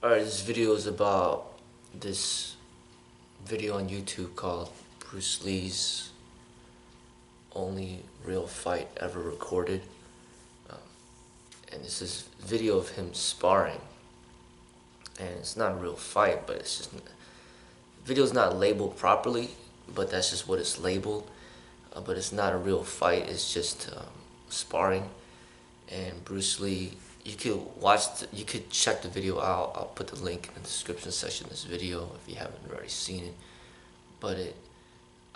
Alright, this video is about this video on YouTube called Bruce Lee's only real fight ever recorded. Um, and this is video of him sparring. And it's not a real fight, but it's just, the video's not labeled properly, but that's just what it's labeled. But it's not a real fight, it's just sparring. And Bruce Lee, you could check the video out. I'll put the link in the description section of this video if you haven't already seen it. But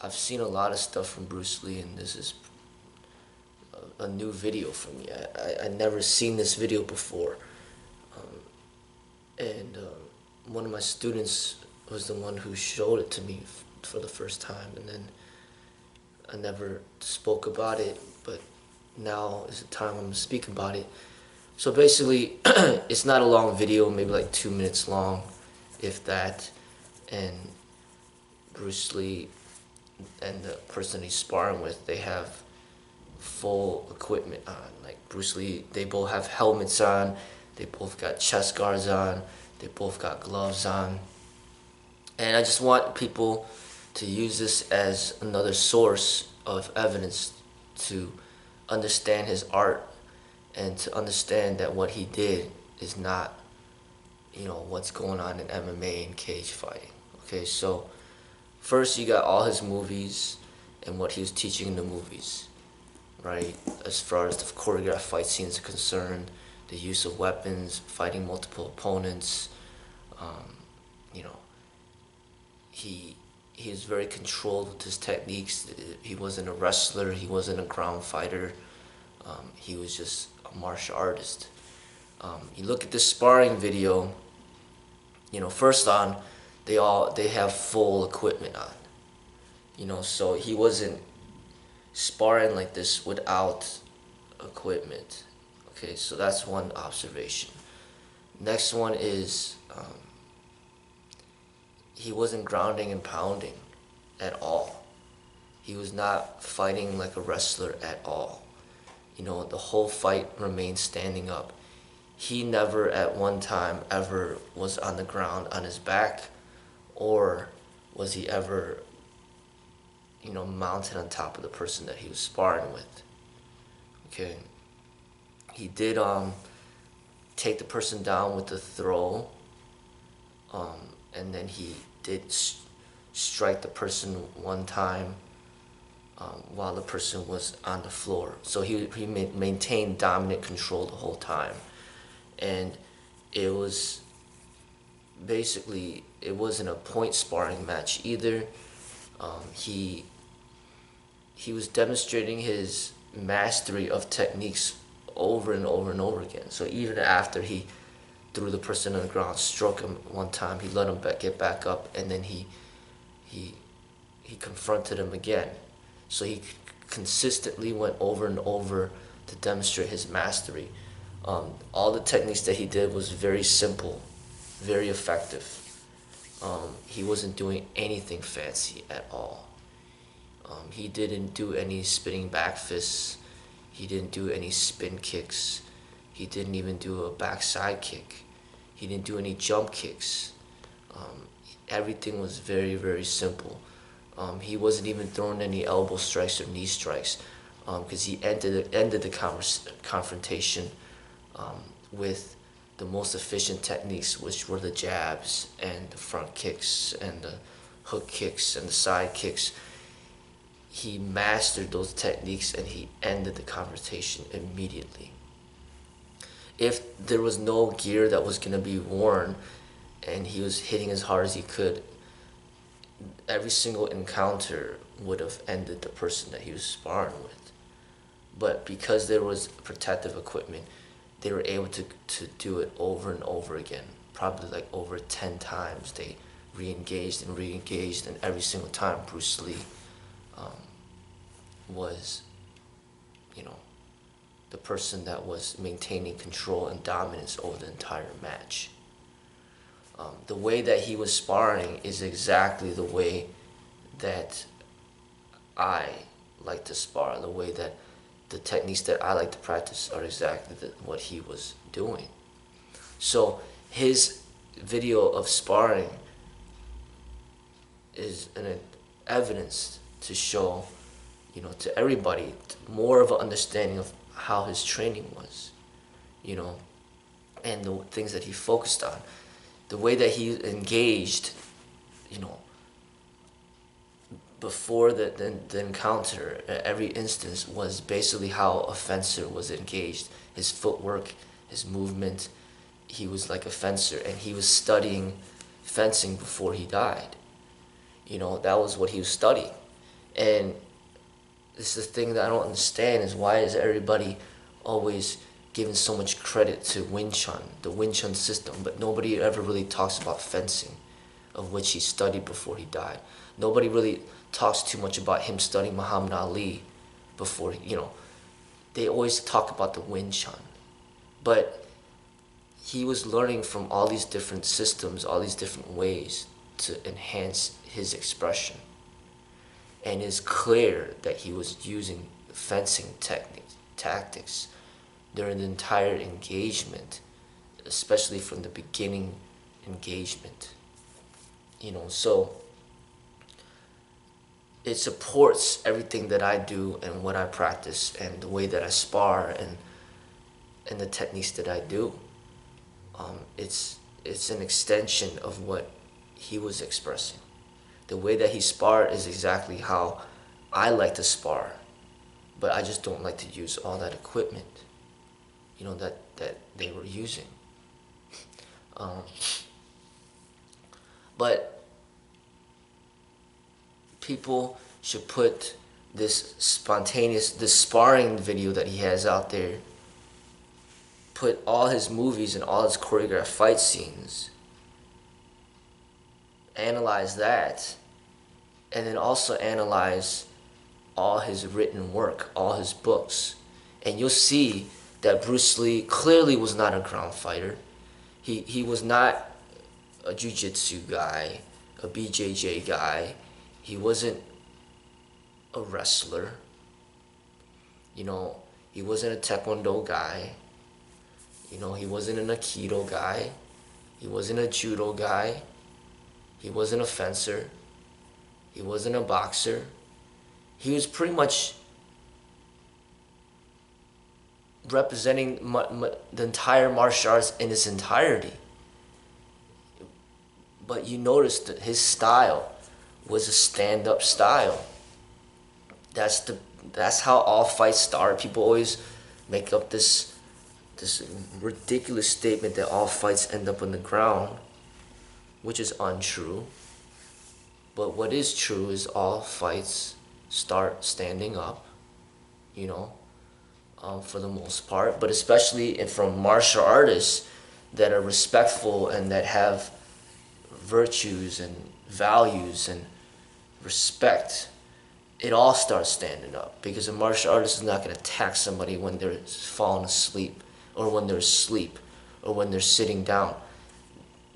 I've seen a lot of stuff from Bruce Lee, and this is a new video for me. I never seen this video before. One of my students was the one who showed it to me for the first time, and then I never spoke about it, but now is the time I'm speaking about it. So basically, it's not a long video, maybe like 2 minutes long, if that. And Bruce Lee and the person he's sparring with, they have full equipment on. Like Bruce Lee, they both have helmets on, they both got chest guards on, they both got gloves on. And I just want people to use this as another source of evidence to understand his art, and to understand that what he did is not, what's going on in MMA and cage fighting. Okay, so first you got all his movies and what he was teaching in the movies, right? As far as the choreographed fight scenes are concerned, the use of weapons, fighting multiple opponents, he is very controlled with his techniques. He wasn't a wrestler, he wasn't a ground fighter, he was just a martial artist. You look at this sparring video, first on, they have full equipment on. So he wasn't sparring like this without equipment. Okay, so that's one observation. Next one is he wasn't grounding and pounding at all. He was not fighting like a wrestler at all. The whole fight remained standing up. He never at one time ever was on the ground on his back, or was he ever, mounted on top of the person that he was sparring with. Okay. He did take the person down with the throw, and then he did strike the person one time while the person was on the floor. So he maintained dominant control the whole time. And it was basically, it wasn't a point sparring match either. He was demonstrating his mastery of techniques over and over and over again. So even after he threw the person on the ground, struck him one time, he let him get back up, and then he confronted him again. So he consistently went over and over to demonstrate his mastery. All the techniques that he did was very simple, very effective. He wasn't doing anything fancy at all. He didn't do any spinning back fists. He didn't do any spin kicks. He didn't even do a backside kick. He didn't do any jump kicks. Everything was very, very simple. He wasn't even throwing any elbow strikes or knee strikes, because he ended the confrontation with the most efficient techniques, which were the jabs and the front kicks and the hook kicks and the side kicks. He mastered those techniques, and he ended the confrontation immediately. If there was no gear that was going to be worn and he was hitting as hard as he could, every single encounter would have ended the person that he was sparring with. But because there was protective equipment, they were able to do it over and over again. Probably like over 10 times they re-engaged, and every single time Bruce Lee was, the person that was maintaining control and dominance over the entire match. The way that he was sparring is exactly the way that I like to spar. The way that the techniques that I like to practice are exactly what he was doing. So his video of sparring is an evidence to show, to everybody more of an understanding of how his training was, and the things that he focused on, the way that he engaged, before the encounter. Every instance was basically how a fencer was engaged. His footwork, his movement. He was like a fencer, and he was studying fencing before he died. That was what he was studying. And this is the thing that I don't understand, is why is everybody always giving so much credit to Wing Chun, the Wing Chun system, but nobody ever really talks about fencing, of which he studied before he died. Nobody really talks too much about him studying Muhammad Ali before, they always talk about the Wing Chun. But he was learning from all these different systems, all these different ways to enhance his expression. And it's clear that he was using fencing tactics during the entire engagement, especially from the beginning engagement. So it supports everything that I do and what I practice and the way that I spar and the techniques that I do. It's an extension of what he was expressing. The way that he sparred is exactly how I like to spar, but I just don't like to use all that equipment, that they were using. But people should put this sparring video that he has out there, put all his movies and all his choreographed fight scenes, analyze that, and then also analyze all his written work, all his books. And you'll see that Bruce Lee clearly was not a ground fighter. He was not a jiu-jitsu guy, a BJJ guy. He wasn't a wrestler. He wasn't a taekwondo guy. He wasn't an aikido guy. He wasn't a judo guy. He wasn't a fencer. He wasn't a boxer. He was pretty much representing the entire martial arts in its entirety. But you notice that his style was a stand-up style. That's how all fights start. People always make up this ridiculous statement that all fights end up on the ground, which is untrue. But what is true is all fights start standing up, for the most part. But especially from martial artists that are respectful and that have virtues and values and respect, it all starts standing up, because a martial artist is not going to attack somebody when they're falling asleep or when they're asleep or when they're sitting down.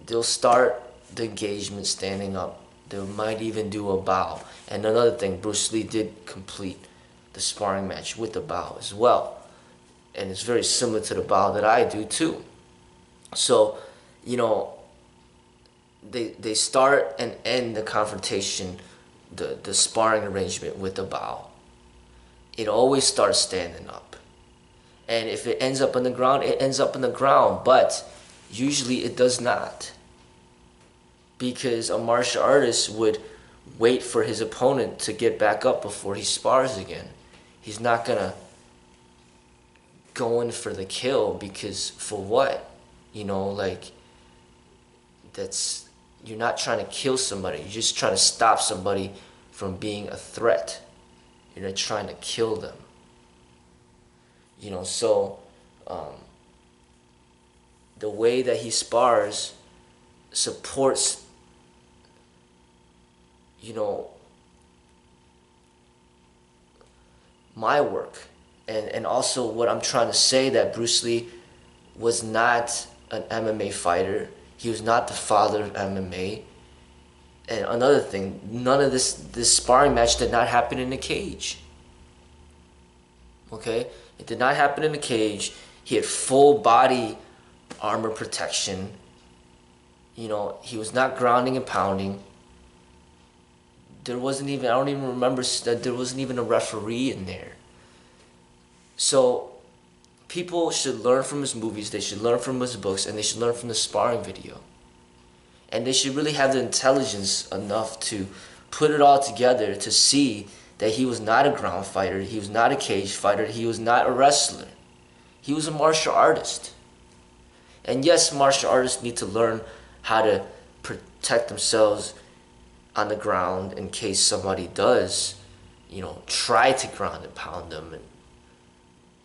They'll start the engagement standing up. They might even do a bow. And another thing, Bruce Lee did complete the sparring match with a bow as well. And it's very similar to the bow that I do too. So, they start and end the confrontation, the sparring arrangement with a bow. It always starts standing up. And if it ends up on the ground, it ends up on the ground. But usually it does not. Because a martial artist would wait for his opponent to get back up before he spars again. He's not going to go in for the kill, because for what? You're not trying to kill somebody. You're just trying to stop somebody from being a threat. You're not trying to kill them. So the way that he spars supports, my work. And also what I'm trying to say, that Bruce Lee was not an MMA fighter. He was not the father of MMA. And another thing, none of this sparring match did not happen in a cage. Okay? It did not happen in a cage. He had full body armor protection. You know, he was not grounding and pounding. There wasn't even, I don't even remember that there wasn't even a referee in there. So people should learn from his movies, they should learn from his books, and they should learn from the sparring video. And they should really have the intelligence enough to put it all together to see that he was not a ground fighter, he was not a cage fighter, he was not a wrestler. He was a martial artist. And yes, martial artists need to learn how to protect themselves on the ground in case somebody does, you know, try to ground and pound them and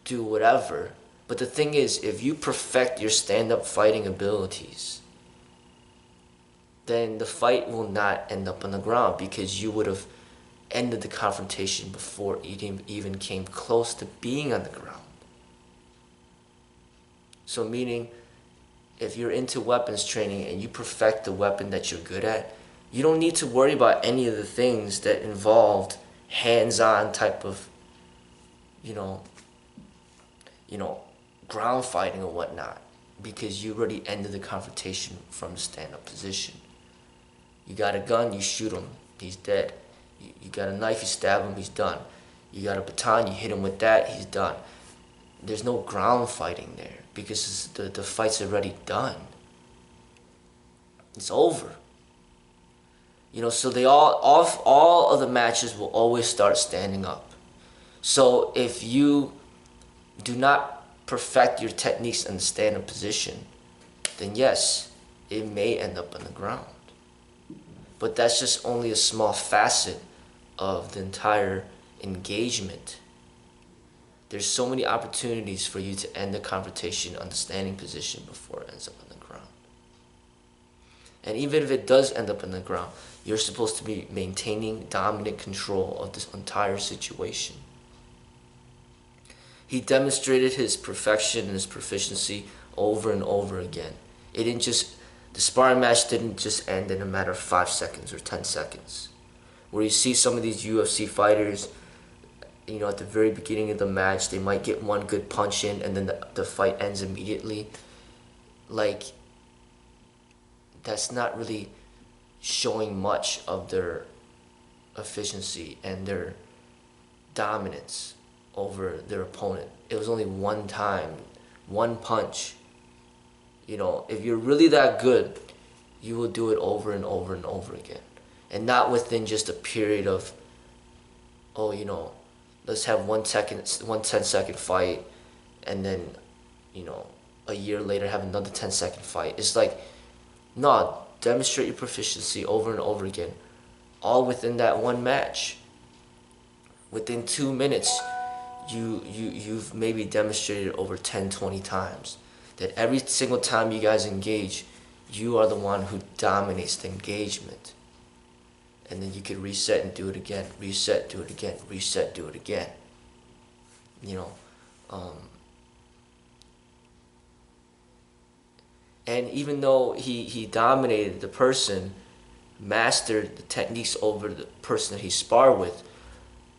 do whatever. But the thing is, if you perfect your stand-up fighting abilities, then the fight will not end up on the ground because you would have ended the confrontation before it even came close to being on the ground. So meaning, if you're into weapons training and you perfect the weapon that you're good at, you don't need to worry about any of the things that involved hands-on type of, you know, ground fighting or whatnot, because you already ended the confrontation from the stand-up position. You got a gun, you shoot him, he's dead. You got a knife, you stab him, he's done. You got a baton, you hit him with that, he's done. There's no ground fighting there because the fight's already done. It's over. You know, so they all of the matches will always start standing up. So if you do not perfect your techniques in the stand-up position, then yes, it may end up on the ground. But that's just only a small facet of the entire engagement. There's so many opportunities for you to end the confrontation on the standing position before it ends up on the ground. And even if it does end up on the ground, you're supposed to be maintaining dominant control of this entire situation. He demonstrated his perfection and his proficiency over and over again. The sparring match didn't just end in a matter of 5 seconds or 10 seconds. Where you see some of these UFC fighters, you know, at the very beginning of the match, they might get one good punch in and then the fight ends immediately. Like, that's not really showing much of their efficiency and their dominance over their opponent. It was only one time, one punch. You know, if you're really that good, you will do it over and over and over again. And not within just a period of, oh, you know, let's have one 10-second fight and then, you know, a year later have another 10-second fight. It's like, no, demonstrate your proficiency over and over again, all within that one match. Within 2 minutes, you've maybe demonstrated over 10, 20 times that every single time you guys engage, you are the one who dominates the engagement. And then you can reset and do it again, reset, do it again, reset, do it again. You know, and even though he dominated the person, mastered the techniques over the person that he sparred with,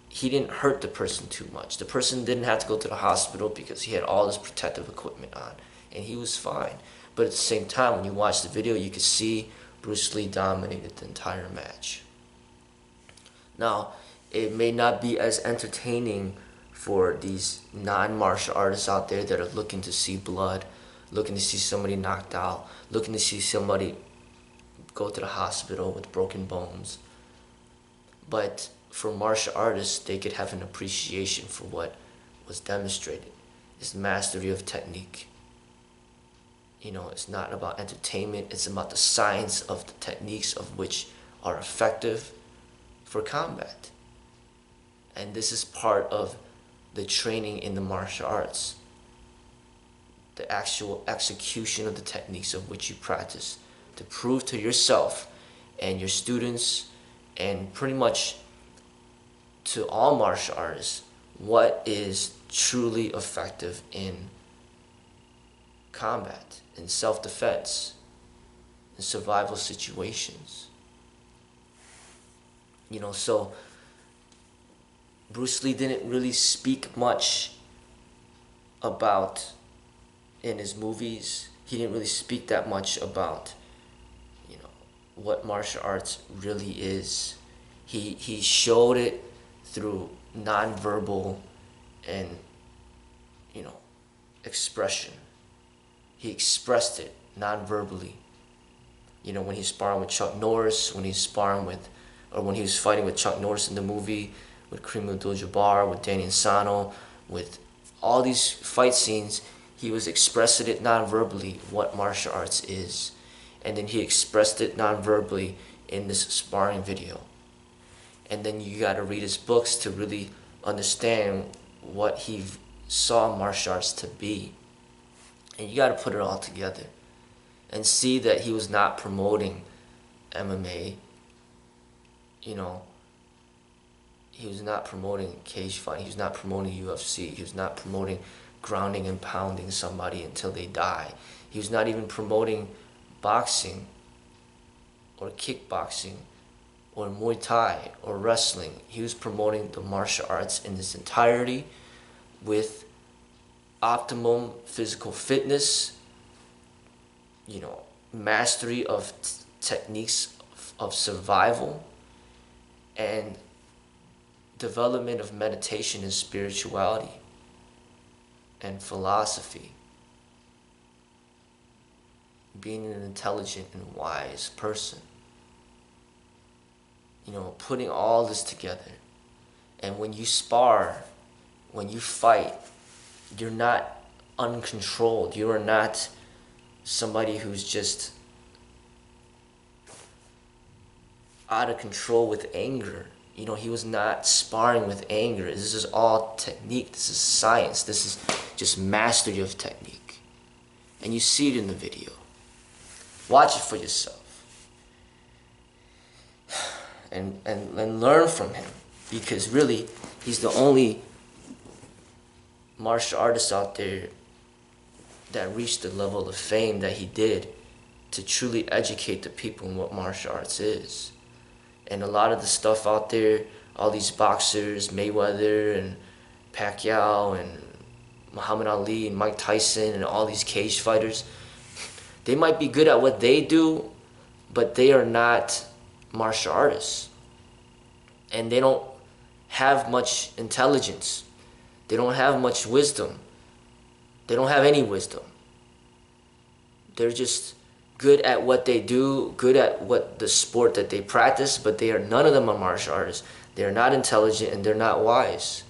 he didn't hurt the person too much. The person didn't have to go to the hospital because he had all this protective equipment on, and he was fine. But at the same time, when you watch the video, you could see Bruce Lee dominated the entire match. Now, it may not be as entertaining for these non-martial artists out there that are looking to see blood, looking to see somebody knocked out, looking to see somebody go to the hospital with broken bones. But for martial artists, they could have an appreciation for what was demonstrated. It's mastery of technique. You know, it's not about entertainment, it's about the science of the techniques of which are effective for combat. And this is part of the training in the martial arts. The actual execution of the techniques of which you practice to prove to yourself and your students and pretty much to all martial artists what is truly effective in combat, in self-defense, in survival situations. You know, so Bruce Lee didn't really speak much about, in his movies, he didn't really speak that much about what martial arts really is. He showed it through nonverbal and, you know, expression. He expressed it nonverbally. You know, when he's sparring with Chuck Norris, when he's when he was fighting with Chuck Norris in the movie, with Kareem Abdul-Jabbar, with Danny Insano, with all these fight scenes, he was expressing it non-verbally what martial arts is. And then he expressed it non-verbally in this sparring video. And then you gotta read his books to really understand what he saw martial arts to be. And you gotta put it all together and see that he was not promoting MMA. You know, he was not promoting cage fighting. He was not promoting UFC. He was not promoting grounding and pounding somebody until they die. He was not even promoting boxing or kickboxing or Muay Thai or wrestling. He was promoting the martial arts in its entirety with optimum physical fitness, you know, mastery of techniques of survival, and development of meditation and spirituality and philosophy. Being an intelligent and wise person. You know, putting all this together. And when you spar, when you fight, you're not uncontrolled. You are not somebody who's just out of control with anger. You know, he was not sparring with anger. This is all technique. This is science. This is just mastery of technique. And you see it in the video. Watch it for yourself. And learn from him. Because really, he's the only martial artist out there that reached the level of fame that he did to truly educate the people in what martial arts is. And a lot of the stuff out there, all these boxers, Mayweather and Pacquiao and Muhammad Ali and Mike Tyson and all these cage fighters, they might be good at what they do, but they are not martial artists. And they don't have much intelligence. They don't have much wisdom. They don't have any wisdom. They're just good at what they do, good at what the sport that they practice, but none of them are martial artists. They're not intelligent and they're not wise.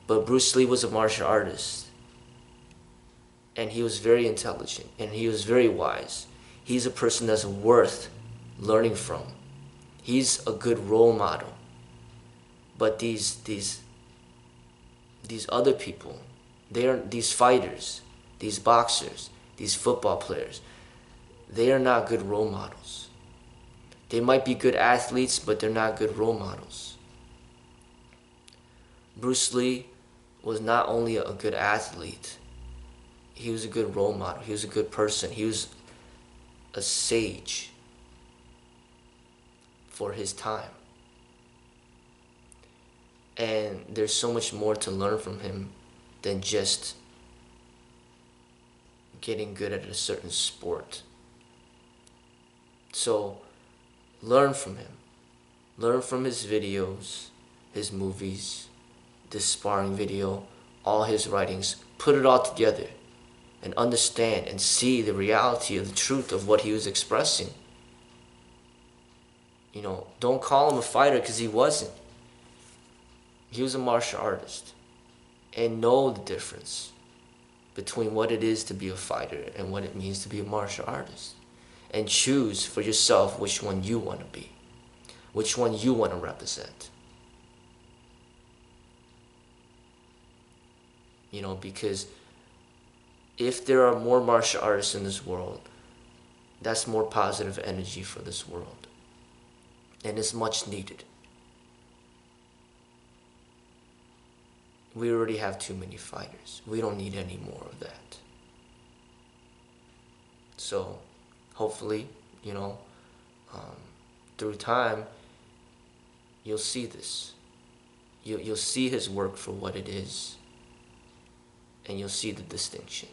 But Bruce Lee was a martial artist. And he was very intelligent and he was very wise. He's a person that's worth learning from. He's a good role model. But these other people, these fighters, these boxers, these football players, they are not good role models. They might be good athletes, but they're not good role models. Bruce Lee was not only a good athlete, he was a good role model. He was a good person. He was a sage for his time. And there's so much more to learn from him than just getting good at a certain sport. So learn from him. Learn from his videos, his movies, this sparring video, all his writings. Put it all together and understand and see the reality of the truth of what he was expressing. You know, don't call him a fighter because he wasn't. He was a martial artist. And know the difference between what it is to be a fighter and what it means to be a martial artist. And choose for yourself which one you want to be. Which one you want to represent. You know, because if there are more martial artists in this world, that's more positive energy for this world. And it's much needed. We already have too many fighters. We don't need any more of that. So, hopefully, you know, through time, you'll see this. You'll see his work for what it is. And you'll see the distinction.